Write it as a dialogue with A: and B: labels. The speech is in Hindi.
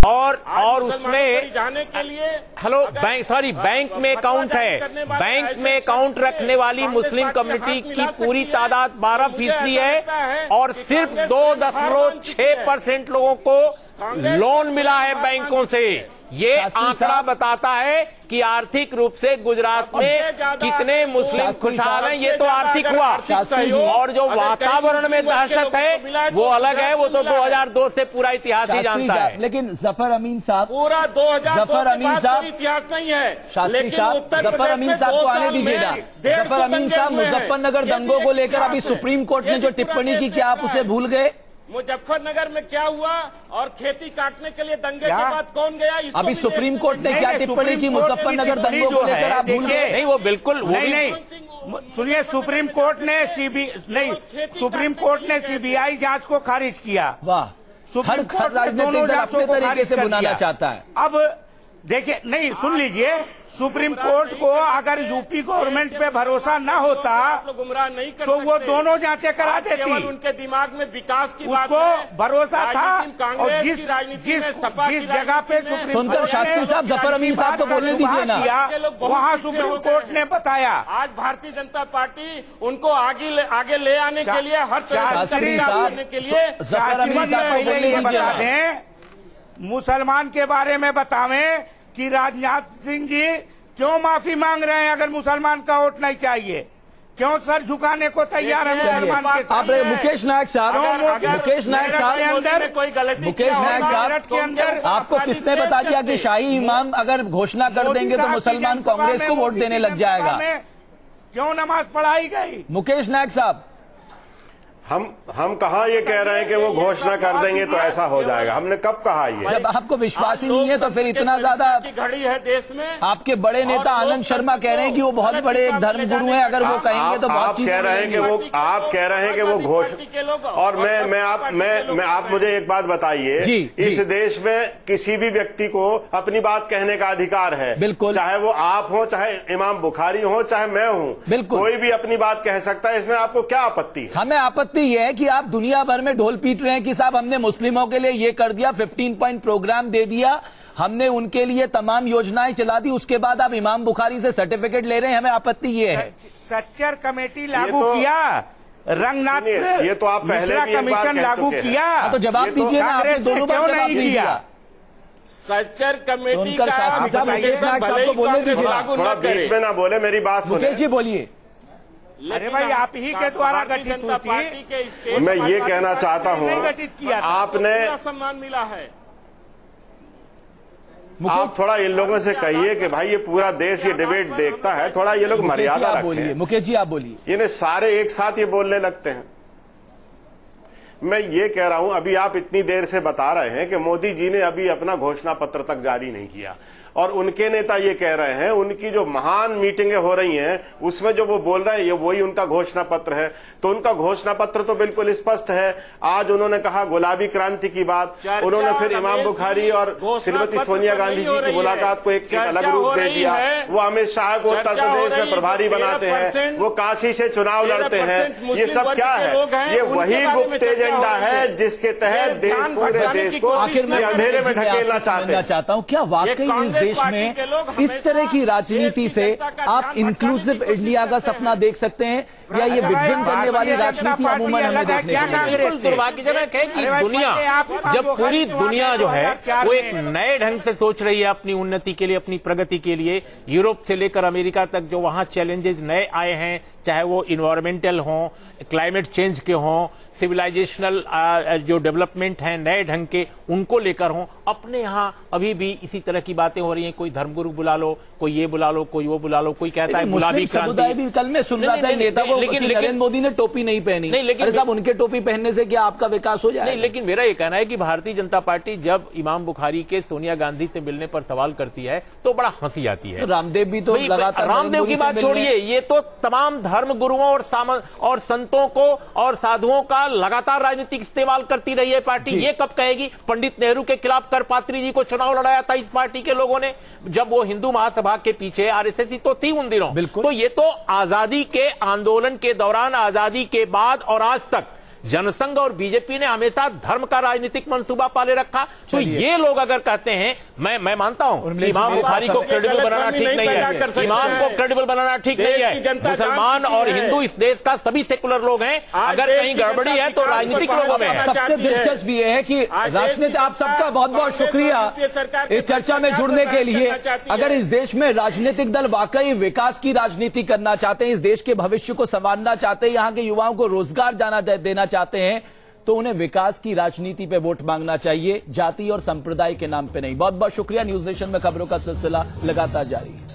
A: और उसमें
B: जाने के लिए
A: हेलो बैंक में अकाउंट है, बैंक में अकाउंट रखने वाली मुस्लिम कम्युनिटी की पूरी तादाद 12% है और सिर्फ 2.6% लोगों को लोन मिला है बैंकों से। ये आंकड़ा बताता है कि आर्थिक रूप से गुजरात में कितने मुस्लिम खुशहाल हैं। ये तो आर्थिक हुआ, और जो वातावरण में दहशत है वो अलग है, वो तो 2002 से पूरा इतिहास ही जानता है।
C: लेकिन जफर अमीन साहब,
B: पूरा 2002
C: जफर अमीन साहब
B: इतिहास नहीं है।
C: शास्त्री साहब, जफर अमीन साहब को आने दीजिएगा। जफर अमीन साहब, मुजफ्फरनगर दंगों को लेकर अभी सुप्रीम कोर्ट ने जो टिप्पणी की, क्या आप उसे भूल गए?
B: मुजफ्फरनगर में क्या हुआ और खेती काटने के लिए दंगे के बाद कौन गया?
C: अभी सुप्रीम कोर्ट ने क्या टिप्पणी की मुजफ्फरनगर दंगों को लेकर, आप भूल गए?
A: नहीं, वो बिल्कुल
D: नहीं। सुनिए, सुप्रीम कोर्ट ने सीबीआई जांच को खारिज किया।
C: वाह, सुप्रीम कोर्ट राजनीतिक दल अपने तरीके से बुलाना चाहता है।
D: अब देखिए, नहीं, सुन लीजिए, सुप्रीम कोर्ट को अगर यूपी गवर्नमेंट पे भरोसा न होता
B: गुमराह नहीं कर
D: तो वो दोनों जांचें करा देती।
B: उनके दिमाग में विकास की बात
D: उसको भरोसा था, और जिस जगह पे सुप्रीम कोर्ट
C: शास्त्री साहब, जफर अमीन साहब को बोलने दीजिए ना,
D: वहाँ सुप्रीम कोर्ट ने बताया।
B: आज भारतीय जनता पार्टी उनको आगे ले आने के लिए हर तरह करने के लिए
D: बता दें, मुसलमान के बारे में बतावें कि राजनाथ सिंह जी क्यों माफी मांग रहे हैं अगर मुसलमान का वोट नहीं चाहिए, क्यों सर झुकाने को तैयार है मुसलमान के साथ?
C: मुकेश नायक साहब, मुकेश नायक साहब,
B: कोई गलती,
C: मुकेश नायक साहब के अंदर आपको किसने बता दिया कि शाही इमाम अगर घोषणा कर देंगे तो मुसलमान कांग्रेस को वोट देने लग जाएगा?
D: क्यों नमाज पढ़ाई गई?
C: मुकेश नायक साहब,
E: हम कहाँ ये कह रहे हैं कि वो घोषणा कर देंगे तो ऐसा हो जाएगा? हमने कब कहा ये?
C: जब आपको विश्वास ही नहीं है तो फिर इतना ज्यादा
B: घड़ी है देश में।
C: आपके बड़े नेता आनंद शर्मा कह रहे हैं कि वो बहुत बड़े एक धर्मगुरु हैं, अगर वो कहेंगे तो बहुत चीजें
E: कह रहे हैं कि वो, आप कह रहे हैं कि वो घोषणा, और मैं आप मुझे एक बात बताइए, इस देश में किसी भी व्यक्ति को अपनी बात कहने का अधिकार है,
C: बिल्कुल,
E: चाहे वो आप हो, चाहे इमाम बुखारी हो, चाहे मैं हूं,
C: बिल्कुल,
E: कोई भी अपनी बात कह सकता है। इसमें आपको क्या आपत्ति है?
C: हमें आपत्ति ये है कि आप दुनिया भर में ढोल पीट रहे हैं कि साहब हमने मुस्लिमों के लिए ये कर दिया, 15 पॉइंट प्रोग्राम दे दिया, हमने उनके लिए तमाम योजनाएं चला दी, उसके बाद आप इमाम बुखारी से सर्टिफिकेट ले रहे हैं। हमें आपत्ति ये है।
D: सच्चर कमेटी लागू किया, रंगनाथ
E: ये तो आप पहले भी
D: कमीशन लागू किया,
C: तो जवाब दीजिए ना, आपने दोनों बार जवाब नहीं दिया।
B: सच्चर कमेटी का
E: थोड़ा बीच में ना बोले, मेरी बात सुनिए।
C: मुकेश जी बोलिए।
D: अरे भाई, आप ही के द्वारा गठित हुई थी।
E: मैं ये कहना चाहता हूँ,
D: गठित किया,
E: आपने
B: सम्मान मिला है।
E: आप थोड़ा इन लोगों से कहिए कि भाई ये पूरा देश ये डिबेट देखता है, थोड़ा ये लोग मर्यादा रखें।
C: मुकेश जी आप बोलिए।
E: ये सारे एक साथ ये बोलने लगते हैं। मैं ये कह रहा हूं, अभी आप इतनी देर से बता रहे हैं कि मोदी जी ने अभी अपना घोषणा पत्र तक जारी नहीं किया, और उनके नेता ये कह रहे हैं उनकी जो महान मीटिंगें हो रही हैं उसमें जो वो बोल रहे हैं ये वही उनका घोषणा पत्र है। तो उनका घोषणा पत्र तो बिल्कुल स्पष्ट है। आज उन्होंने कहा गुलाबी क्रांति की बात, उन्होंने फिर इमाम बुखारी और श्रीमती सोनिया गांधी जी की मुलाकात को एक अलग रूप दे दिया। वो अमित शाह को उत्तर प्रदेश में प्रभारी बनाते हैं, वो काशी से चुनाव लड़ते हैं। ये सब क्या है? ये वही गुप्त एजेंडा है जिसके तहत पूरे देश को अंधेरे में ढकेलना
C: चाहता हूं। क्या वाकई देश में इस तरह की राजनीति से आप इंक्लूसिव इंडिया का सपना देख सकते हैं, या ये विभाजन करने वाली राजनीति अमूमन हमें देखने को मिलती है?
A: दुर्भाग्यजनक है कि दुनिया, जब पूरी दुनिया जो है वो एक नए ढंग से सोच रही है अपनी उन्नति के लिए, अपनी प्रगति के लिए, यूरोप से लेकर अमेरिका तक जो वहां चैलेंजेस नए आए हैं, चाहे वो इन्वायरमेंटल हों, क्लाइमेट चेंज के हों, सिविलाइजेशनल जो डेवलपमेंट हैं नए ढंग के, उनको लेकर हों, अपने यहां अभी भी इसी तरह की बातें हो रही हैं। कोई धर्मगुरु बुला लो, कोई ये बुला लो, कोई वो बुला लो, कोई कहता है गुलाबी क्रांति।
C: भी कल मैं सुन रहा था नेता को, लेकिन नरेंद्र मोदी ने टोपी नहीं पहनी।
A: नहीं, लेकिन
C: साहब उनके टोपी पहनने से क्या आपका विकास हो जाएगा?
A: नहीं, लेकिन मेरा ये कहना है कि भारतीय जनता पार्टी जब इमाम बुखारी के सोनिया गांधी से मिलने पर सवाल करती है तो बड़ा हंसी आती है।
C: रामदेव भी तो लगातार,
A: रामदेव की बात छोड़िए, ये तो तमाम धर्म गुरुओं और संतों को और साधुओं का लगातार राजनीतिक इस्तेमाल करती रही है पार्टी। ये कब कहेगी? पंडित नेहरू के खिलाफ करपात्री जी को चुनाव लड़ाया था इस पार्टी के लोगों ने, जब वो हिंदू महासभा के पीछे आरएसएस ही तो थी उन दिनों। तो ये तो आजादी के आंदोलन के दौरान, आजादी के बाद और आज तक जनसंघ और बीजेपी ने हमेशा धर्म का राजनीतिक मंसूबा पाले रखा। तो ये लोग अगर कहते हैं, मैं मानता हूं कि इमाम बुखारी को क्रेडिबल बनाना ठीक नहीं है, इमाम को क्रेडिबल बनाना ठीक नहीं है। मुसलमान और हिंदू इस देश का सभी सेकुलर लोग हैं, अगर कहीं गड़बड़ी है तो राजनीतिक लोगों में है।
C: सबसे दिलचस्प ये है कि राजनीति, आप सबका बहुत बहुत शुक्रिया इस चर्चा में जुड़ने के लिए। अगर इस देश में राजनीतिक दल वाकई विकास की राजनीति करना चाहते हैं, इस देश के भविष्य को संवारना चाहते हैं, यहां के युवाओं को रोजगार देना चाहते हैं, तो उन्हें विकास की राजनीति पे वोट मांगना चाहिए, जाति और संप्रदाय के नाम पे नहीं। बहुत बहुत शुक्रिया। न्यूज नेशन में खबरों का सिलसिला लगातार जारी है।